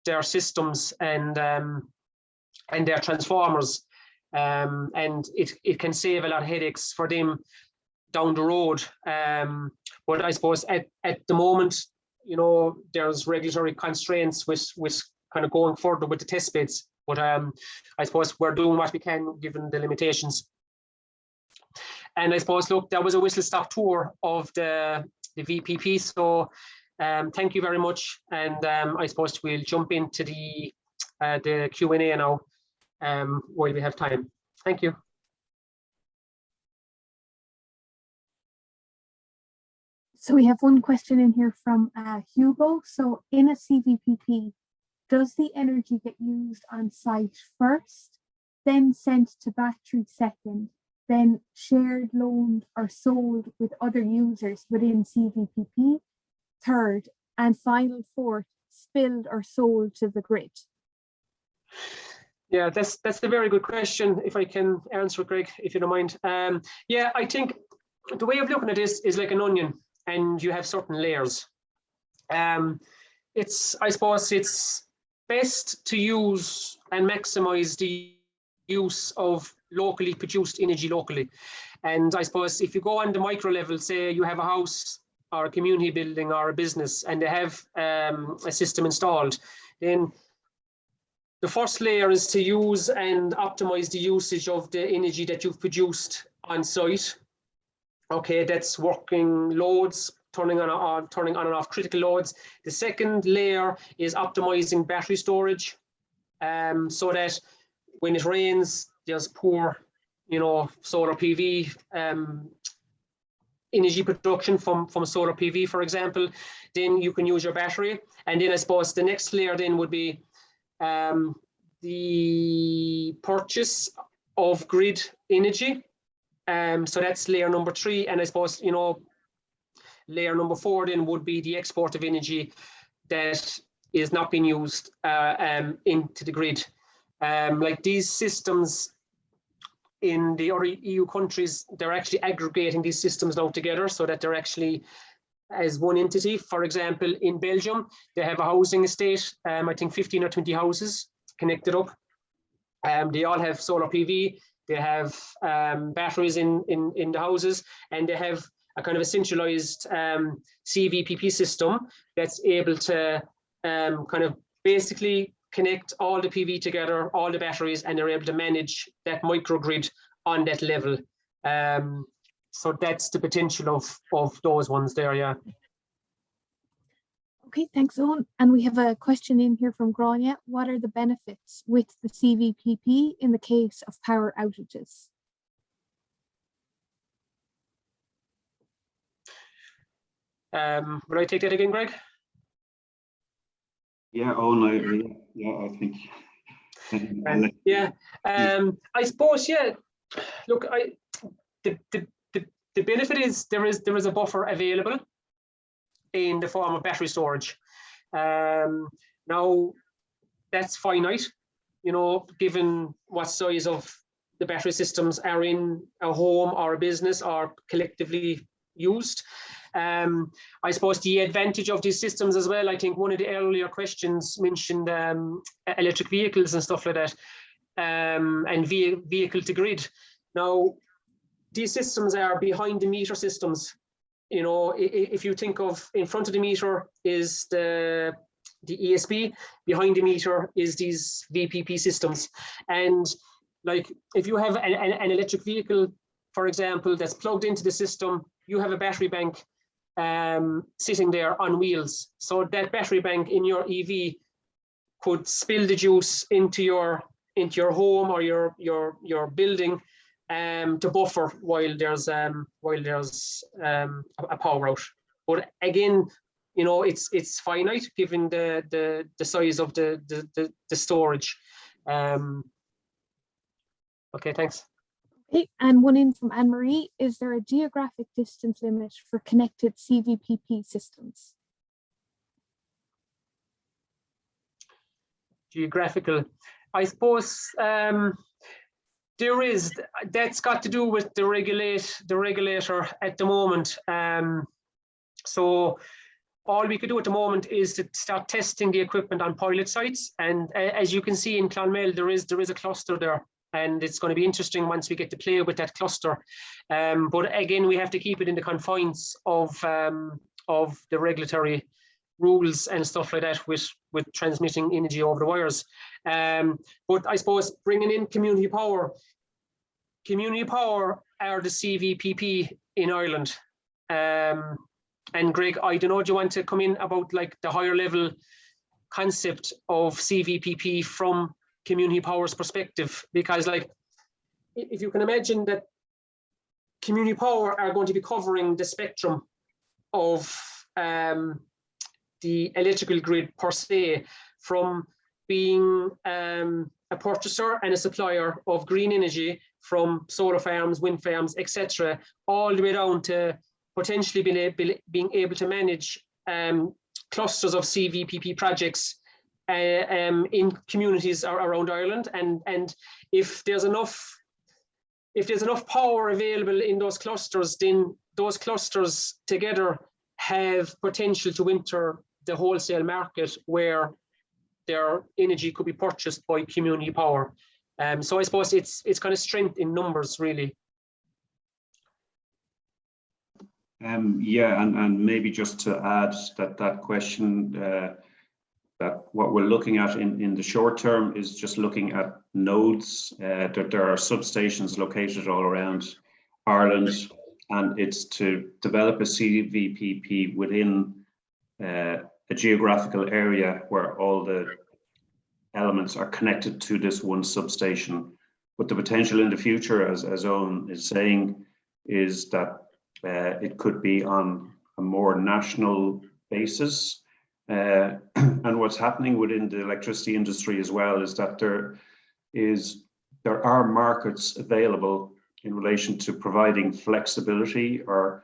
their systems and their transformers, and it can save a lot of headaches for them down the road. But I suppose at the moment, you know, there's regulatory constraints with kind of going further with the test beds. But I suppose we're doing what we can given the limitations. And I suppose, look, that was a whistle-stop tour of the VPP. So thank you very much. And I suppose we'll jump into the Q&A now while we have time. Thank you. So we have one question in here from Hugo. So in a cVPP, does the energy get used on site first, then sent to battery second, then shared, loaned or sold with other users within cVPP third, and final fourth, spilled or sold to the grid? Yeah, that's a very good question. If I can answer, Greg, if you don't mind. Yeah, I think the way of looking at this is like an onion, and you have certain layers. I suppose it's best to use and maximize the use of locally produced energy locally. And I suppose if you go on the micro level, say you have a house or a community building or a business, and they have a system installed, then the first layer is to use and optimize the usage of the energy that you've produced on site. Okay, that's working loads, turning on and off critical loads. The second layer is optimizing battery storage, so that when it rains, there's poor, you know, solar PV energy production from solar PV, for example. Then you can use your battery. And then I suppose the next layer then would be the purchase of grid energy. So that's layer number 3. And I suppose, you know, layer number 4 then would be the export of energy that is not being used into the grid. Like these systems in the other EU countries, they're actually aggregating these systems now together so that they're actually as one entity. For example, in Belgium, they have a housing estate, I think 15 or 20 houses connected up. They all have solar PV. They have batteries in the houses, and they have a kind of a centralized cVPP system that's able to kind of basically connect all the PV together, all the batteries, and they're able to manage that microgrid on that level. So that's the potential of those ones there, yeah. Okay, thanks, Owen. And we have a question in here from Grania. What are the benefits with the cVPP in the case of power outages? Would I take that again, Greg? Yeah, Owen, I think. Yeah, I suppose, yeah. Look, the benefit is there is a buffer available in the form of battery storage. Now, that's finite, you know, given what size of the battery systems are in a home or a business or collectively used. I suppose the advantage of these systems as well, I think one of the earlier questions mentioned electric vehicles and stuff like that, and vehicle to grid. Now, these systems are behind the meter systems. You know, if you think of in front of the meter is the ESP, behind the meter is these VPP systems. And like if you have an electric vehicle, for example, that's plugged into the system, you have a battery bank sitting there on wheels. So that battery bank in your EV could spill the juice into your home or your building to buffer while there's a power out. But again, you know, it's finite given the size of the storage. Okay, thanks. Okay, and one in from Anne-Marie. Is there a geographic distance limit for connected cVPP systems? Geographical, I suppose there is. That's got to do with the regulator at the moment. So all we could do at the moment is to start testing the equipment on pilot sites. And as you can see in Clanmell, there is a cluster there. And it's going to be interesting once we get to play with that cluster. But again, we have to keep it in the confines of the regulatory rules and stuff like that with transmitting energy over the wires. But I suppose bringing in community power are the cVPP in Ireland. And Greg, I don't know, do you want to come in about like the higher level concept of cVPP from community power's perspective? Because like, if you can imagine that community power are going to be covering the spectrum of the electrical grid per se, from being a purchaser and a supplier of green energy from solar farms, wind farms, etc., all the way down to potentially being able to manage clusters of cVPP projects in communities around Ireland, and if there's enough power available in those clusters, then those clusters together have potential to enter the wholesale market where their energy could be purchased by community power. So I suppose it's kind of strength in numbers, really. Yeah, and maybe just to add that question, that what we're looking at in the short term is just looking at nodes. That there are substations located all around Ireland, and it's to develop a cVPP within a geographical area where all the elements are connected to this one substation. But the potential in the future, as Owen is saying, is that it could be on a more national basis. And what's happening within the electricity industry as well is that there are markets available in relation to providing flexibility or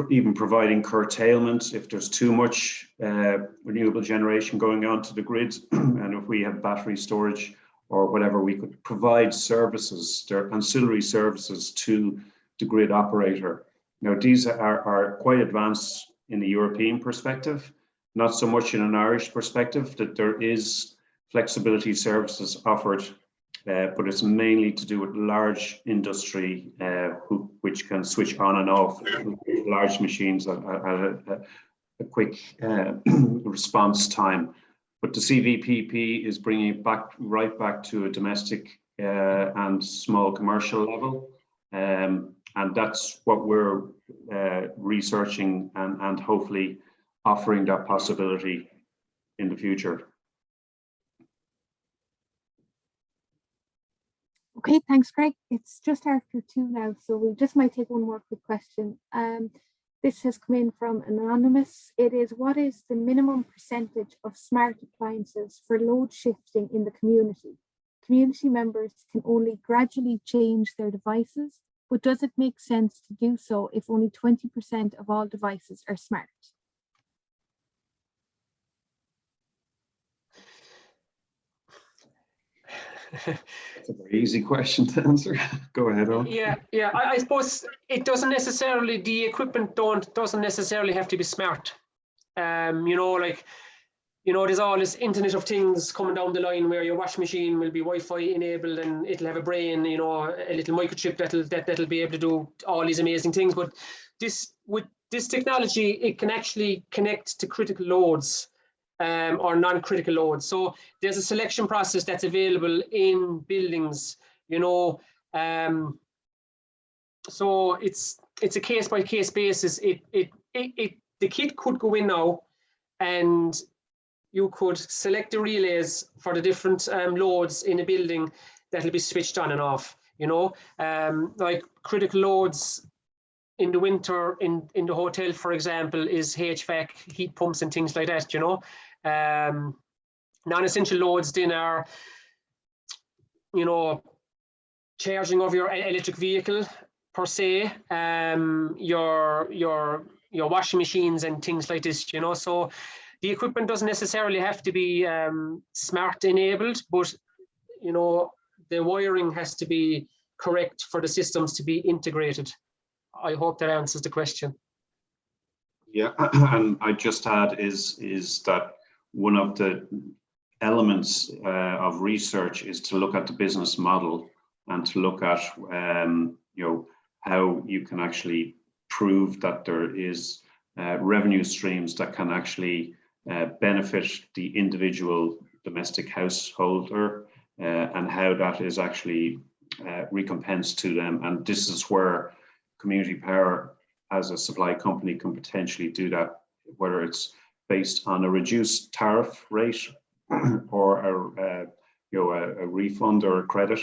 even providing curtailment if there's too much renewable generation going on to the grid. And if we have battery storage or whatever, we could provide services, there are ancillary services to the grid operator. Now, these are quite advanced in the European perspective, not so much in an Irish perspective, that there is flexibility services offered, but it's mainly to do with large industry, which can switch on and off large machines at a quick response time. But the cVPP is bringing it right back to a domestic and small commercial level. And that's what we're researching and hopefully offering that possibility in the future. Okay, thanks, Greg. It's just after 2 now, so we just might take one more quick question. This has come in from Anonymous. It is, what is the minimum percentage of smart appliances for load shifting in the community? Community members can only gradually change their devices, but does it make sense to do so if only 20% of all devices are smart? That's a very easy question to answer. Go ahead, Owen. Yeah. I suppose it doesn't necessarily, the equipment doesn't necessarily have to be smart. You know, like, you know, there's all this Internet of Things coming down the line where your washing machine will be Wi-Fi enabled and it'll have a brain, you know, a little microchip that'll be able to do all these amazing things. But with this technology, it can actually connect to critical loads. Or non-critical loads. So there's a selection process that's available in buildings, you know. So it's a case-by-case basis. The kit could go in now, and you could select the relays for the different loads in a building that'll be switched on and off. You know, like critical loads in the winter in the hotel, for example, is HVAC, heat pumps and things like that, you know. Non-essential loads then are, you know, charging of your electric vehicle per se, your washing machines and things like this, you know. So the equipment doesn't necessarily have to be smart enabled, but, you know, the wiring has to be correct for the systems to be integrated. I hope that answers the question. Yeah, and I just add is that one of the elements of research is to look at the business model and to look at you know, how you can actually prove that there is revenue streams that can actually benefit the individual domestic householder and how that is actually recompensed to them. And this is where Community Power as a supply company can potentially do that, whether it's based on a reduced tariff rate or a refund or a credit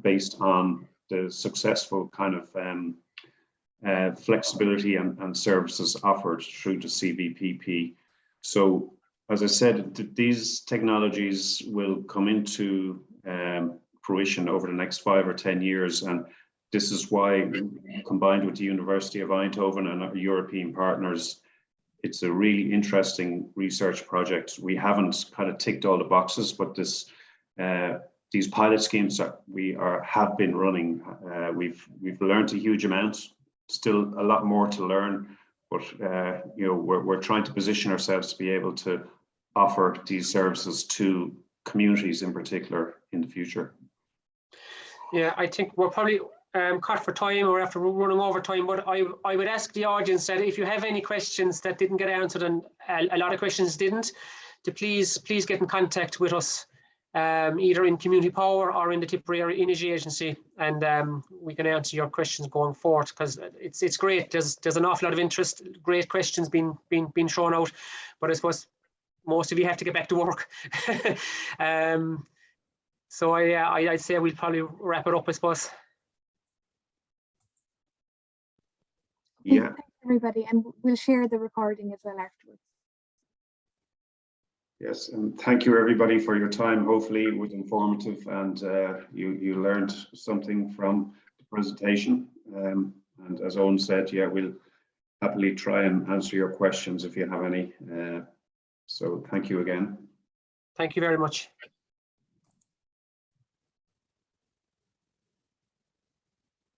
based on the successful kind of flexibility and services offered through the cVPP. So as I said, these technologies will come into fruition over the next 5 or 10 years, and this is why, combined with the University of Eindhoven and our European partners, it's a really interesting research project. We haven't kind of ticked all the boxes, but these pilot schemes that we have been running, we've learned a huge amount. Still a lot more to learn, but you know, we're trying to position ourselves to be able to offer these services to communities in particular in the future. Yeah, I think we're probably cut for time, or after running over time, but I would ask the audience that if you have any questions that didn't get answered, and a lot of questions didn't, to please get in contact with us, either in Community Power or in the Tipperary Energy Agency, and we can answer your questions going forward, because it's great. There's an awful lot of interest, great questions being thrown out, but I suppose most of you have to get back to work. So I'd say we'll probably wrap it up, I suppose. Yeah. Thanks, everybody, and we'll share the recording as well afterwards. Yes, and thank you everybody for your time. Hopefully it was informative and you learned something from the presentation. And as Owen said, yeah, we'll happily try and answer your questions if you have any. So thank you again. Thank you very much.